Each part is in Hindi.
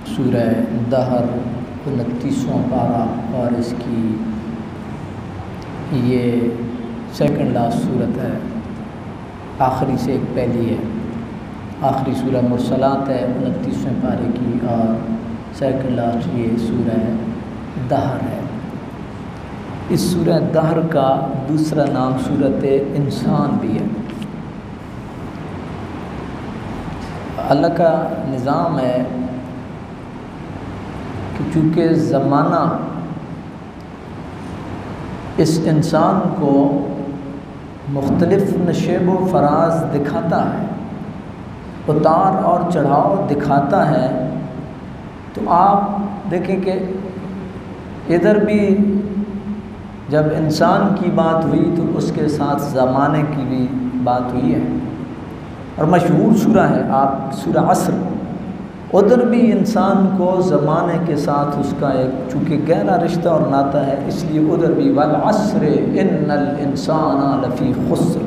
सूरह दहर 29वां पारा और इसकी ये सेकंड लास्ट सूरत है, आखिरी से एक पहली है। आखिरी सूरह मुरसलात है 29वें पारे की और सेकंड लास्ट ये सूरह दहर है। इस सूरह दहर का दूसरा नाम सूरत इंसान भी है। अल्लाह का निज़ाम है कि चूँकि ज़माना इस इंसान को मुख्तलिफ़ नशेब व फराज दिखाता है, उतार और चढ़ाव दिखाता है, तो आप देखें कि इधर भी जब इंसान की बात हुई तो उसके साथ ज़माने की भी बात हुई है। और मशहूर सूरा है आप सूरा अस्र, उधर भी इंसान को ज़माने के साथ उसका एक चूँकि गहरा रिश्ता और नाता है, इसलिए उधर भी वल अस्र इन्नल इंसाना लफ़ी खुस्र।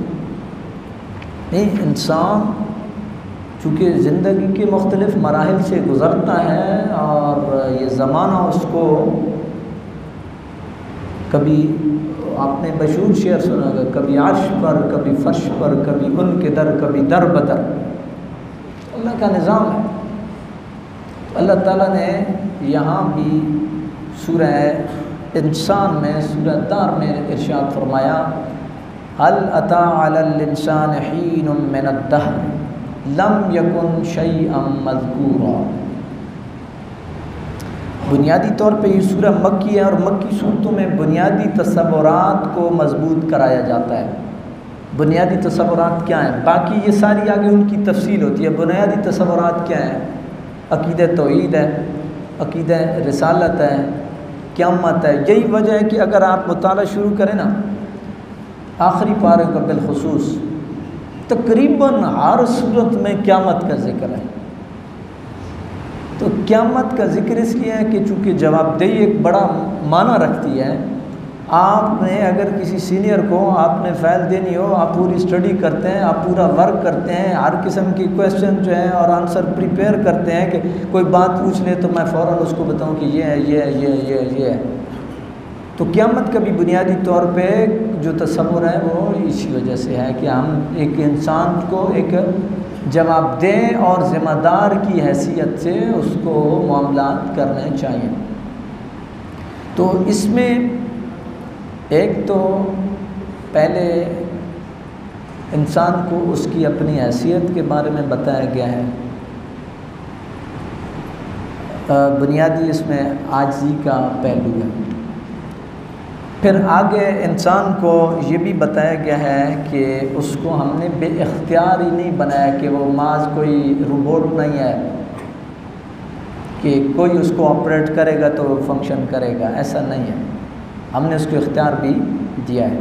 नहीं, इंसान चूँकि ज़िंदगी के मुख्तलिफ़ मराहिल से गुज़रता है और ये ज़माना उसको कभी आपने मशहूर शेर सुना होगा, कभी अर्श पर, कभी फर्श पर, कभी उनके दर, कभी दर बदर। अल्लाह का निज़ाम है। तो अल्लाह ताला ने यहाँ भी सूरह इंसान में, सूरह दहर में इरशाद फरमाया, हल अता अलल इंसान हीनुम मिनद दहर लम यकुन शैअम मज़कूरा। बुनियादी तौर पे ये सूरह मक्की है और मक्की सूरतों में बुनियादी तसव्वुरात को मजबूत कराया जाता है। बुनियादी तसव्वुरात क्या हैं? बाकी ये सारी आगे उनकी तफसील होती है। बुनियादी तसव्वुरात क्या हैं? अक़ीदा तौहीद है, अक़ीदा रिसालत है, क़यामत है। यही वजह है कि अगर आप मुताला शुरू करें ना आखिरी पारे का बिलखुसूस, तकरीबन हर सूरत में क़यामत का ज़िक्र है। तो क़यामत का ज़िक्र इसलिए है कि चूँकि जवाबदेही एक बड़ा माना रखती है। आपने अगर किसी सीनियर को आपने फ़ाइल देनी हो, आप पूरी स्टडी करते हैं, आप पूरा वर्क करते हैं, हर किस्म की क्वेश्चन जो है और आंसर प्रिपेयर करते हैं कि कोई बात पूछ ले तो मैं फ़ौरन उसको बताऊं कि ये है, ये है, ये है। तो क़यामत का भी बुनियादी तौर पे जो तसव्वुर है वो इसी वजह से है कि हम एक इंसान को एक जवाबदेह और ज़िम्मेदार की हैसियत से उसको मामलात करने चाहिए। तो इसमें एक तो पहले इंसान को उसकी अपनी हैसियत के बारे में बताया गया है। बुनियादी इसमें आजिज़ी का पहलू है। फिर आगे इंसान को ये भी बताया गया है कि उसको हमने बेइख्तियार ही नहीं बनाया कि वो माज कोई रोबोट नहीं है कि कोई उसको ऑपरेट करेगा तो फंक्शन करेगा, ऐसा नहीं है। हमने उसको इख्तियार भी दिया है।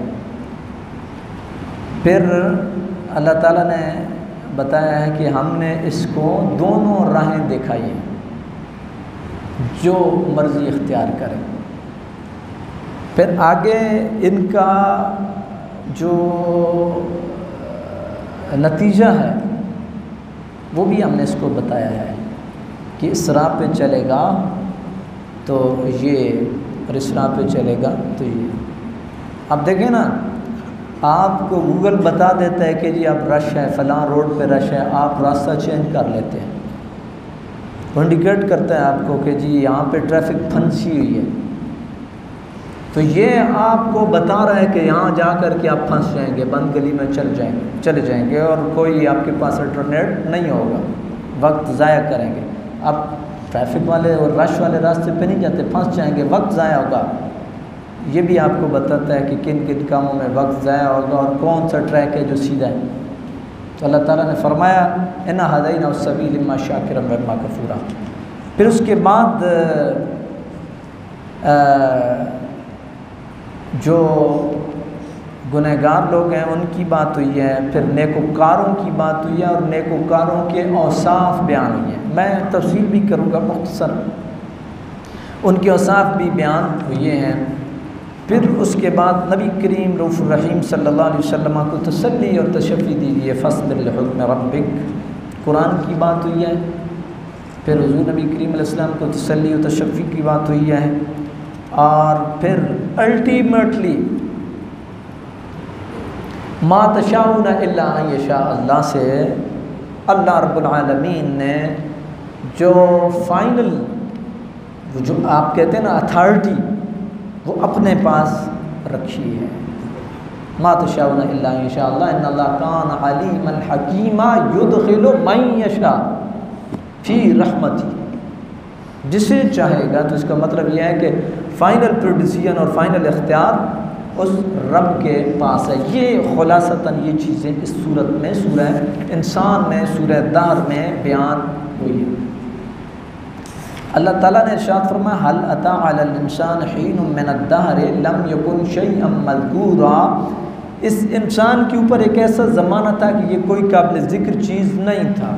फिर अल्लाह ताला ने बताया है कि हमने इसको दोनों राहें दिखाई हैं, जो मर्ज़ी इख्तियार करें। फिर आगे इनका जो नतीजा है वो भी हमने इसको बताया है कि इस राह पे चलेगा तो ये, और इस राह पे चलेगा तो ये। अब देखें ना, आपको गूगल बता देता है कि जी अब रश है, फ़लाँ रोड पे रश है, आप रास्ता चेंज कर लेते हैं। वो इंडिकेट करता है आपको कि जी यहाँ पे ट्रैफिक फंसी हुई है। तो ये आपको बता रहा है कि यहाँ जा कर के आप फंस जाएंगे, बंद गली में चले जाएंगे और कोई आपके पास अल्टरनेट नहीं होगा, वक्त ज़ाया करेंगे। अब ट्रैफिक वाले और रश वाले रास्ते पे नहीं जाते, फंस जाएंगे, वक्त ज़ाया होगा। ये भी आपको बताता है कि किन किन कामों में वक्त ज़ाया होगा और कौन सा ट्रैक है जो सीधा है। तो अल्लाह ताला ने फरमाया इन्ना हदैना सबील इम्मा शाकिरा व इम्मा कफूरा। फिर उसके बाद जो गुनहगार लोग हैं उनकी बात हुई है, फिर नेकोकारों की बात हुई है और नेकोकारों के औसाफ बयान हुई है। मैं तफसील भी करूँगा मुख्तसर, उनके औसाफ भी बयान हुए हैं। फिर उसके बाद नबी करीम रऊफ़ुर रहीम सल्लल्लाहु अलैहि वसल्लम को तसल्ली और तशफ़ी दी गई है। फ़स्बिर लिहुक्म रब्बिक, कुरान की बात हुई है। फिर हुज़ूर नबी करीम अलैहिस्सलाम को तसल्ली व तशफ़ी की बात हुई है, और फिर अल्टीमेटली मा तशाऊना इल्ला अन यशा अल्लाह से अल्लाह रब्बुल आलमीन ने जो फाइनल, वो जो आप कहते हैं ना अथॉरिटी, वो अपने पास रखी है। मा तशाऊना इल्ला अन यशा अल्लाह इन्नल्लाह कान अलीमन हकीमा युदखिलु मन यशा फी रहमती। जिसे चाहेगा, तो इसका मतलब यह है कि फ़ाइनल डिसीजन और फाइनल इख्तियार उस रब के पास है। ये खुलासतन ये चीज़ें इस सूरत में, सूरह इंसान में, सूरह दार में बयान हुई है। अल्लाह ताला ने इरशाद फरमाया हल अता अलल इंसान हीनुम मिनद्दहर लम यकुन शैअन मज़कूरा। इस इंसान के ऊपर एक ऐसा ज़माना था कि ये कोई काबिल ज़िक्र चीज़ नहीं था।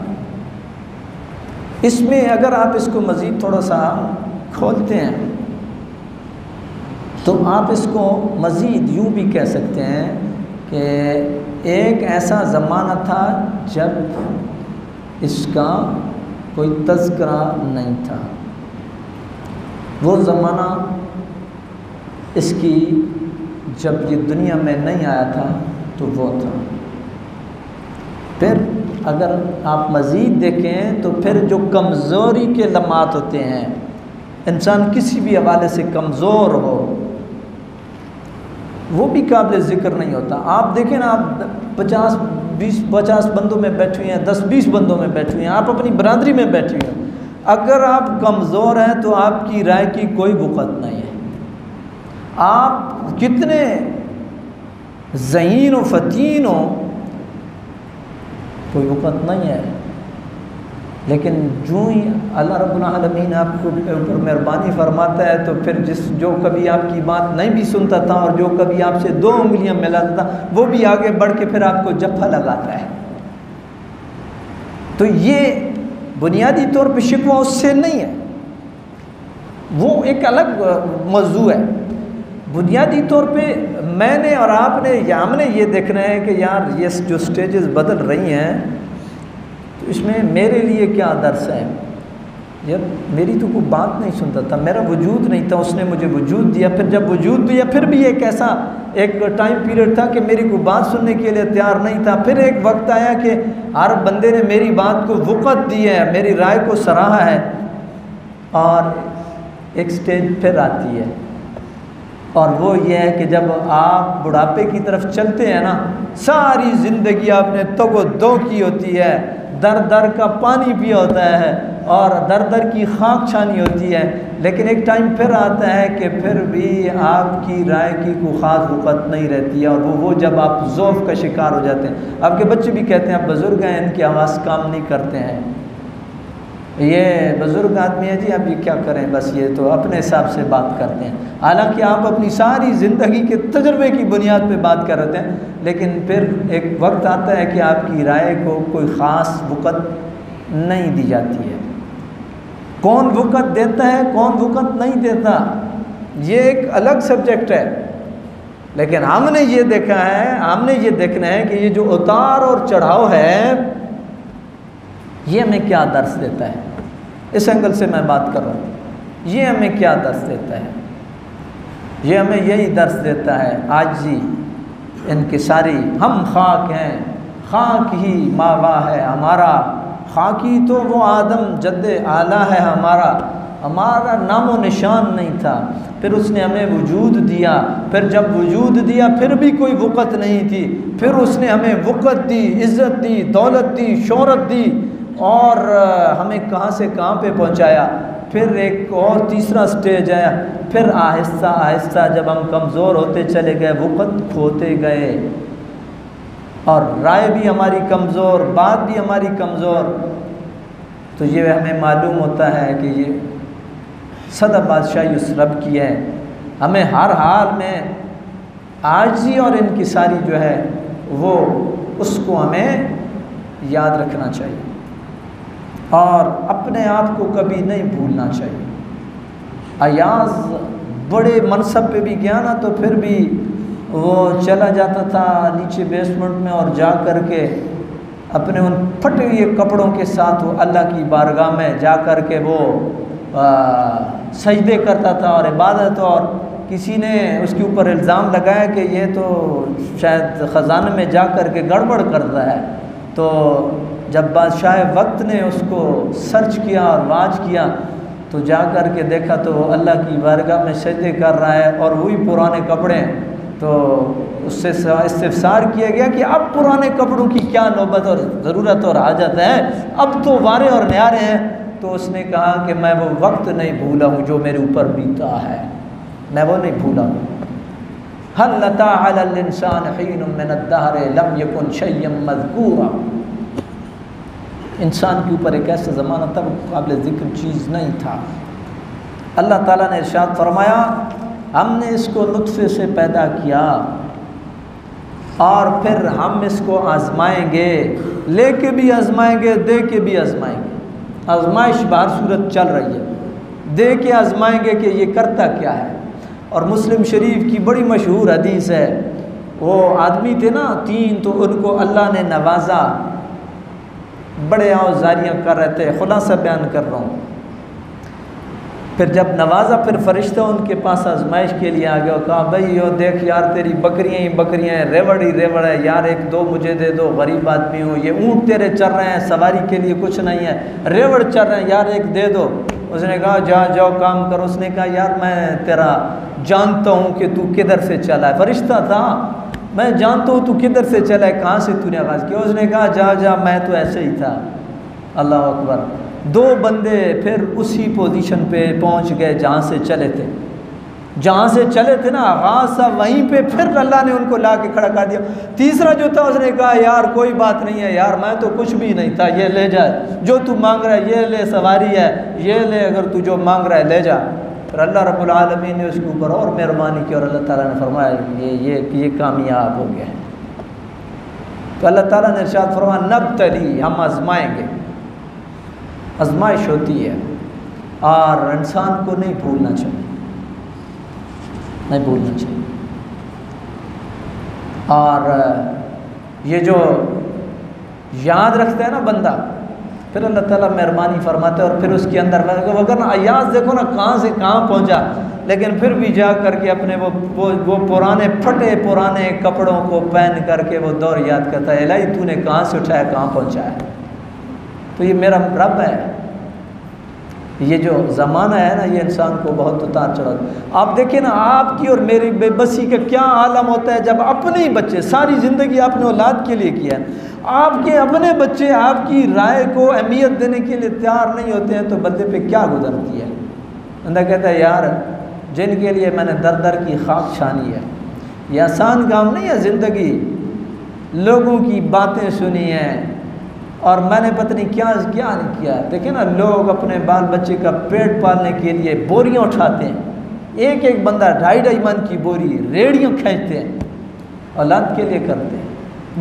इसमें अगर आप इसको मज़ीद थोड़ा सा खोलते हैं तो आप इसको मज़ीद यूँ भी कह सकते हैं कि एक ऐसा ज़माना था जब इसका कोई तज़किरा नहीं था। वो ज़माना इसकी जब ये दुनिया में नहीं आया था तो वो था। फिर अगर आप मज़ीद देखें तो फिर जो कमज़ोरी के लम्हात होते हैं, इंसान किसी भी हवाले से कमज़ोर हो, वो भी काबिल ज़िक्र नहीं होता। आप देखें ना, आप 50 बंदों में बैठे हैं, 10-20 बंदों में बैठे हैं, आप अपनी बरादरी में बैठे हैं, अगर आप कमज़ोर हैं तो आपकी राय की कोई वक़्त नहीं है। आप कितने ज़हीन व फ़तीन हो, कोई वक़्त नहीं है। लेकिन जो ही अल्लाह रब्बुल आलमीन आपको ऊपर मेहरबानी फरमाता है तो फिर जो कभी आपकी बात नहीं भी सुनता था और जो कभी आपसे 2 उंगलियां मिलाता था, वो भी आगे बढ़ के फिर आपको जफ्फा लगाता है। तो ये बुनियादी तौर पे शिकवा उससे नहीं है, वो एक अलग मौजू है। बुनियादी तौर पे मैंने और आपने या हमने ये देखना है कि यार ये जो स्टेजेस बदल रही हैं तो इसमें मेरे लिए क्या दर्स है। यार मेरी तो कोई बात नहीं सुनता था, मेरा वजूद नहीं था, उसने मुझे वजूद दिया। फिर जब वजूद दिया फिर भी एक ऐसा एक टाइम पीरियड था कि मेरी कोई बात सुनने के लिए तैयार नहीं था। फिर एक वक्त आया कि हर बंदे ने मेरी बात को वक़्त दी है, मेरी राय को सराहा है, और एक स्टेज फिर आती है और वो ये है कि जब आप बुढ़ापे की तरफ चलते हैं ना, सारी ज़िंदगी आपने तगो-दो की होती है, दर दर का पानी पिया होता है और दर दर की खाक छानी होती है, लेकिन एक टाइम फिर आता है कि फिर भी आपकी राय की कोई ख़ास वक़्त नहीं रहती है। और वो जब आप ज़ौफ़ का शिकार हो जाते हैं, आपके बच्चे भी कहते हैं आप बुज़ुर्ग हैं, इनकी आवाज़ काम नहीं करते हैं, ये बुज़ुर्ग आदमी है जी, आप ये क्या करें, बस ये तो अपने हिसाब से बात करते हैं। हालांकि आप अपनी सारी ज़िंदगी के तजुर्बे की बुनियाद पे बात कर रहे हैं, लेकिन फिर एक वक्त आता है कि आपकी राय को कोई ख़ास वक़्त नहीं दी जाती है। कौन वक़्त देता है, कौन वक़्त नहीं देता, ये एक अलग सब्जेक्ट है। लेकिन हमने ये देखा है, हमने ये देखना है कि ये जो उतार और चढ़ाव है ये हमें क्या दर्स देता है। इस एंगल से मैं बात कर रहा हूँ, ये हमें क्या दर्स देता है। ये हमें यही दर्स देता है आजी इनकिसारी, हम खाक हैं, खाक ही मावा है हमारा, खाकी तो वो आदम जद्दे आला है हमारा, हमारा नामो निशान नहीं था, फिर उसने हमें वजूद दिया, फिर जब वजूद दिया फिर भी कोई वक़्त नहीं थी, फिर उसने हमें वक़्त दी, इज़्ज़त दी, दौलत दी, शोहरत दी, और हमें कहाँ से कहाँ पे पहुँचाया। फिर एक और तीसरा स्टेज आया, फिर आहिस्ता आहिस्ता जब हम कमज़ोर होते चले गए, वक़्त खोते गए और राय भी हमारी कमज़ोर, बात भी हमारी कमज़ोर, तो ये हमें मालूम होता है कि ये सदा बादशाही उस रब की है। हमें हर हाल में आजिज़ी और इनकिसारी जो है वो उसको हमें याद रखना चाहिए और अपने आप को कभी नहीं भूलना चाहिए। अयाज बड़े मनसब पे भी गया ना तो फिर भी वो चला जाता था नीचे बेसमेंट में और जा कर के अपने उन फटे हुए कपड़ों के साथ वो अल्लाह की बारगाह में जा कर के वो सजदे करता था और इबादत, और किसी ने उसके ऊपर इल्ज़ाम लगाया कि ये तो शायद ख़जाने में जा कर के गड़बड़ करता है। तो जब बादशाह वक्त ने उसको सर्च किया और वाच किया तो जा कर के देखा तो वो अल्लाह की बारगाह में सजदे कर रहा है और वही पुराने कपड़े हैं। तो उससे इस्तिफसार किया गया कि अब पुराने कपड़ों की क्या नौबत और ज़रूरत और हाजत है, अब तो वारे और न्यारे हैं। तो उसने कहा कि मैं वो वक्त नहीं भूला हूँ जो मेरे ऊपर बीता है, मैं वो नहीं भूला हूँ। हल लता अलल इंसान हीन मिन अद्दहर लम यकुन शय्यन मज़कूरा, इंसान के ऊपर एक ऐसा ज़माना तब काबिल ज़िक्र चीज़ नहीं था। अल्लाह ताला ने इरशाद फरमाया, हमने इसको नुत्फ़े से पैदा किया और फिर हम इसको आज़माएंगे, लेके भी आज़माएंगे, दे के भी आज़माएंगे। आज़माइश बाहर सूरत चल रही है, दे के आज़माएंगे कि ये करता क्या है। और मुस्लिम शरीफ की बड़ी मशहूर हदीस है, वो आदमी थे ना 3, तो उनको अल्लाह ने नवाजा, बड़े औजारियाँ कर रहे थे, खुलासा बयान कर रहा हूँ। फिर जब नवाजा, फिर फरिश्ता उनके पास आजमाइश के लिए आ गया और कहा, भाई यो देख यार, तेरी बकरियाँ ही बकरियाँ हैं, रेवड़ ही रेवड़ है यार, एक दो मुझे दे दो, गरीब आदमी हूँ। ये ऊँट तेरे चल रहे हैं, सवारी के लिए कुछ नहीं है, रेवड़ चल रहे हैं यार, एक दे दो। उसने कहा जाओ काम करो। उसने कहा यार मैं तेरा जानता हूँ कि तू किधर से चला है, फरिश्ता था, मैं जानता हूँ तू किधर से चला है, कहाँ से तूने आगाज़ किया। उसने कहा जा मैं तो ऐसे ही था। अल्लाह अकबर। 2 बंदे फिर उसी पोजीशन पे पहुँच गए जहाँ से चले थे, जहाँ से चले थे ना आगाज़ सा, वहीं पे फिर अल्लाह ने उनको ला के खड़ा कर दिया। तीसरा जो था उसने कहा यार कोई बात नहीं है यार, मैं तो कुछ भी नहीं था, ये ले जा, जो तू मांग रहा है ये ले, सवारी है ये ले, अगर तू जो मांग रहा है ले जा। फिर अल्लाह रब्बुल आलमीन ने उसके ऊपर और मेहरबानी की और अल्लाह ताला ने फरमाया ये कामयाब हो गया। तो अल्लाह ताला ने इरशाद फरमाया, नब्तली, हम आजमाएंगे। आजमाइश होती है और इंसान को नहीं भूलना चाहिए, नहीं भूलना चाहिए। और ये जो याद रखता है ना बंदा, फिर अल्लाह ताला मेहरबानी फरमाते हैं और फिर उसके अंदर अगर ना अयाज देखो ना कहाँ से कहाँ पहुँचा, लेकिन फिर भी जा करके अपने वो पुराने फटे पुराने कपड़ों को पहन करके वो दौर याद करता है, इलाही तूने कहाँ से उठाया कहाँ पहुँचाया। तो ये मेरा रब है। ये जो ज़माना है ना, ये इंसान को बहुत उतार चढ़ाव। आप देखिए ना, आपकी और मेरी बेबसी का क्या आलम होता है जब अपने ही बच्चे, सारी ज़िंदगी आपने औलाद के लिए किया है, आपके अपने बच्चे आपकी राय को अहमियत देने के लिए तैयार नहीं होते हैं, तो बंदे पे क्या गुजरती है। बंदा कहता है यार जिनके लिए मैंने दर दर की खाक छानी है, ये आसान काम नहीं है ज़िंदगी, लोगों की बातें सुनी हैं और मैंने पता नहीं क्या नहीं किया। देखिए ना, लोग अपने बाल बच्चे का पेट पालने के लिए बोरियां उठाते हैं, एक एक बंदा 2.5 मन की बोरी रेड़ियाँ खींचते हैं, औलाद के लिए करते हैं,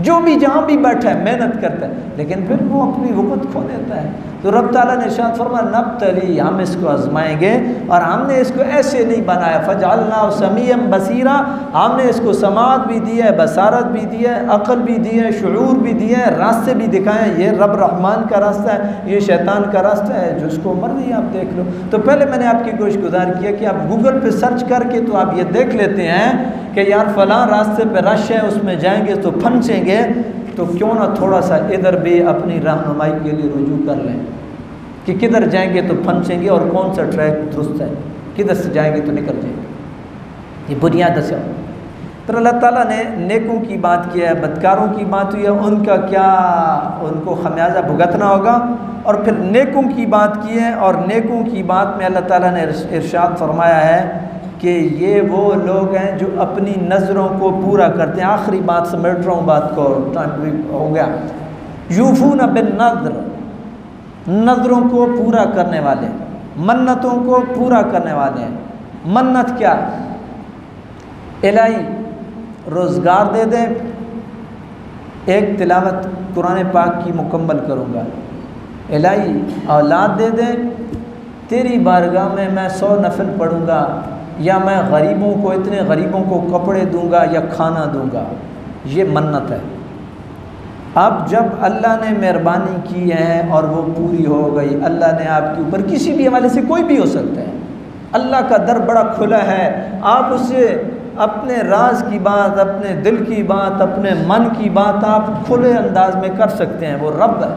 जो भी जहाँ भी बैठा है मेहनत करता है, लेकिन फिर वो अपनी वक़्त खो देता है। तो रब ताला ने इरशाद फरमाया, नब्तली, हम इसको आजमाएंगे और हमने इसको ऐसे नहीं बनाया, फजअलना समीअन बसीरा, हमने इसको समाअत भी दी है, बसारत भी दी है, अक़ल भी दी है, शुऊर भी दिए है, रास्ते भी दिखाए। ये रब रहमान का रास्ता है, ये शैतान का रास्ता है, जिसको मर्जी आप देख लो। तो पहले मैंने आपकी कोशिश गुजार किया कि आप गूगल पे सर्च करके तो आप ये देख लेते हैं कि यार फ़लाँ रास्ते पे रश है, उसमें जाएंगे तो फंसेंगे, तो क्यों ना थोड़ा सा इधर भी अपनी रहनुमाई के लिए रुजू कर लें कि किधर जाएंगे तो फंसेंगे और कौन सा ट्रैक दुरुस्त है, किधर से जाएंगे तो निकल जाएंगे। ये बुनियाद से तो अल्लाह ताला ने नेकों की बात की है, बदकारों की बात हुई है, उनका क्या, उनको खमियाजा भुगतना होगा। और फिर नेकों की बात की है, और नेकों की बात में अल्लाह ताला ने इरशाद फरमाया है कि ये वो लोग हैं जो अपनी नज़रों को पूरा करते हैं। आखिरी बात समेट रहा हूँ बात को, टाइम भी हो गया। यूफून बिन नज़्र, नज़रों को पूरा करने वाले, मन्नतों को पूरा करने वाले हैं। मन्नत क्या? इलाही रोज़गार दे दे, एक तिलावत कुरान पाक की मुकम्मल करूँगा, इलाही औलाद दे दे, तेरी बारगाह में मैं 100 नफल पढ़ूँगा, या मैं गरीबों को, इतने गरीबों को कपड़े दूंगा या खाना दूंगा। ये मन्नत है। अब जब अल्लाह ने मेहरबानी की है और वो पूरी हो गई, अल्लाह ने आपके ऊपर किसी भी हवाले से, कोई भी हो सकता है, अल्लाह का दर बड़ा खुला है, आप उससे अपने राज की बात, अपने दिल की बात, अपने मन की बात आप खुले अंदाज में कर सकते हैं, वो रब है।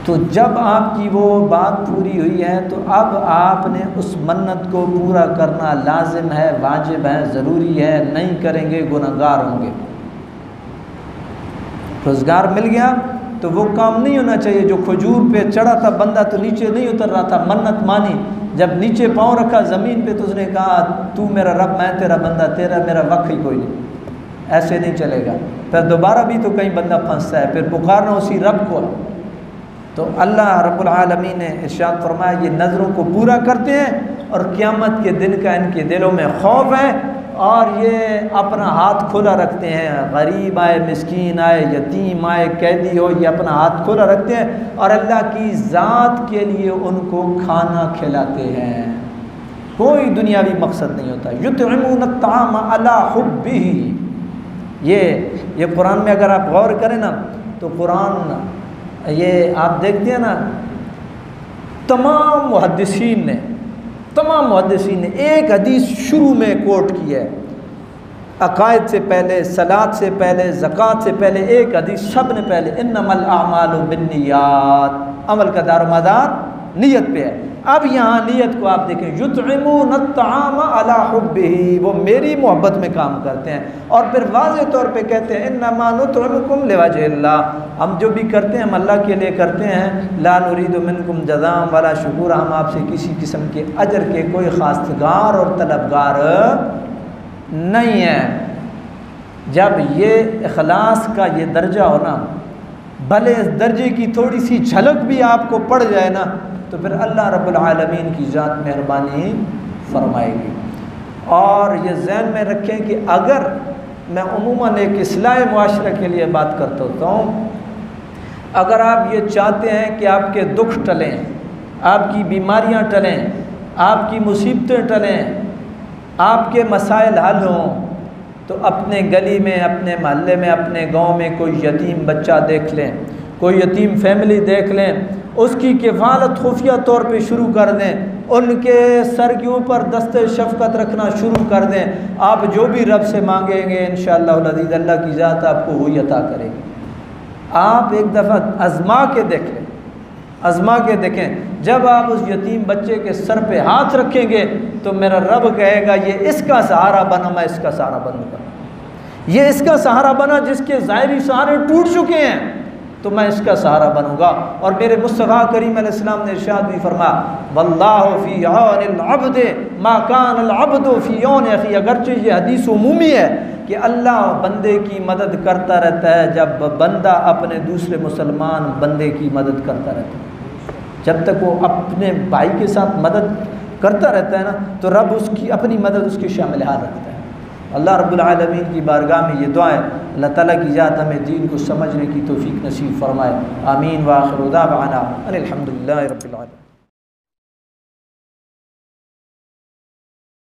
तो जब आपकी वो बात पूरी हुई है तो अब आपने उस मन्नत को पूरा करना लाजिम है, वाजिब है, ज़रूरी है, नहीं करेंगे गुनहगार होंगे। रोज़गार मिल गया तो वो काम नहीं होना चाहिए, जो खजूर पे चढ़ा था बंदा तो नीचे नहीं उतर रहा था, मन्नत मानी, जब नीचे पाँव रखा ज़मीन पे तो उसने कहा तू मेरा रब, मैं तेरा बंदा, तेरा मेरा वक्त ही कोई नहीं, ऐसे नहीं चलेगा। फिर दोबारा भी तो कहीं बंदा फंसता है, फिर पुकारना उसी रब को। तो अल्लाह रब्बुल आलमीन ने इरशाद फरमाया ये नज़रों को पूरा करते हैं और क़यामत के दिन का इनके दिलों में खौफ है और ये अपना हाथ खुला रखते हैं, गरीब आए, मिस्कीन आए, यतीम आए, कैदी हो, ये अपना हाथ खुला रखते हैं और अल्लाह की ज़ात के लिए उनको खाना खिलाते हैं। कोई दुनियावी मकसद नहीं होता। युतइमून अत्ताम अला हुब्बिही, ये कुरान में अगर आप गौर करें ना तो कुरान ये आप देखते हैं ना, तमाम मुहद्दिसीन ने एक हदीस शुरू में कोट की है, अकायद से पहले, सलात से पहले, ज़कात से पहले, एक हदीस सब ने पहले, इन्नमल आमालु बिन्नियात, अमल का दारोमदार नीयत पे है। अब यहाँ नीयत को आप देखें, युतइमून अत्ताम अला हुब्बिही, वो मेरी मोहब्बत में काम करते हैं और फिर वाज़ेह तौर पे कहते हैं इन्नमा नुतइमुकुम लिवजहिल्लाह, हम जो भी करते हैं हम अल्लाह के लिए करते हैं, ला नुरीदु मिनकुम जज़ाअन वला शुकूरा, हम आपसे किसी किस्म के अजर के कोई खास्तगार और तलबगार नहीं है। जब ये इखलास का ये दर्जा हो ना, भले इस दर्जे की थोड़ी सी झलक भी आपको पड़ जाए ना तो फिर अल्लाह रब्बुल आलमीन की ज़ात मेहरबानी फरमाएगी। और ये ज़हन में रखें कि अगर मैं उमूमन एक इस्लाह मुआशरा के लिए बात करता होता हूँ, अगर आप ये चाहते हैं कि आपके दुख टलें, आपकी बीमारियाँ टलें, आपकी मुसीबतें टलें, आपके मसाइल हल हों, तो अपने गली में, अपने मोहल्ले में, अपने गांव में कोई यतीम बच्चा देख लें, कोई यतीम फैमिली देख लें, उसकी किफ़ालत खुफिया तौर पे शुरू कर दें, उनके सर के ऊपर दस्ते शफ़क़त रखना शुरू कर दें। आप जो भी रब से मांगेंगे इंशाअल्लाह अज़ीज़ अल्लाह की ज़ात आपको वही अता करेगी। आप एक दफ़ा आज़मा के देख लें, आज़मा के देखें, जब आप उस यतीम बच्चे के सर पे हाथ रखेंगे तो मेरा रब कहेगा ये इसका सहारा बना, मैं इसका सहारा बनूँगा। ये इसका सहारा बना जिसके ज़ाहिरी सहारे टूट चुके हैं, तो मैं इसका सहारा बनूंगा। और मेरे मुस्तफ़ा करीम अलैहिस्सलाम ने इरशाद भी फरमाया, वल्लाहु फ़ी औनिल अब्द मा कानल अब्दु फ़ी औनि अख़ी, अगरचे ये हदीस उमूमी है कि अल्लाह बंदे की मदद करता रहता है जब बंदा अपने दूसरे मुसलमान बंदे की मदद करता रहता है। जब तक वो अपने भाई के साथ मदद करता रहता है ना तो रब उसकी अपनी मदद उसके शामिल हाल रखता है। अल्लाह रब्बुल आलमीन की बारगाह में ये दुआ है, अल्लाह ताला की ज़ात हमें दीन को समझने की तौफीक नसीब फरमाए। आमीन व आखिर दावाना अनिल हम्दुलिल्लाहि रब्बिल आलमीन।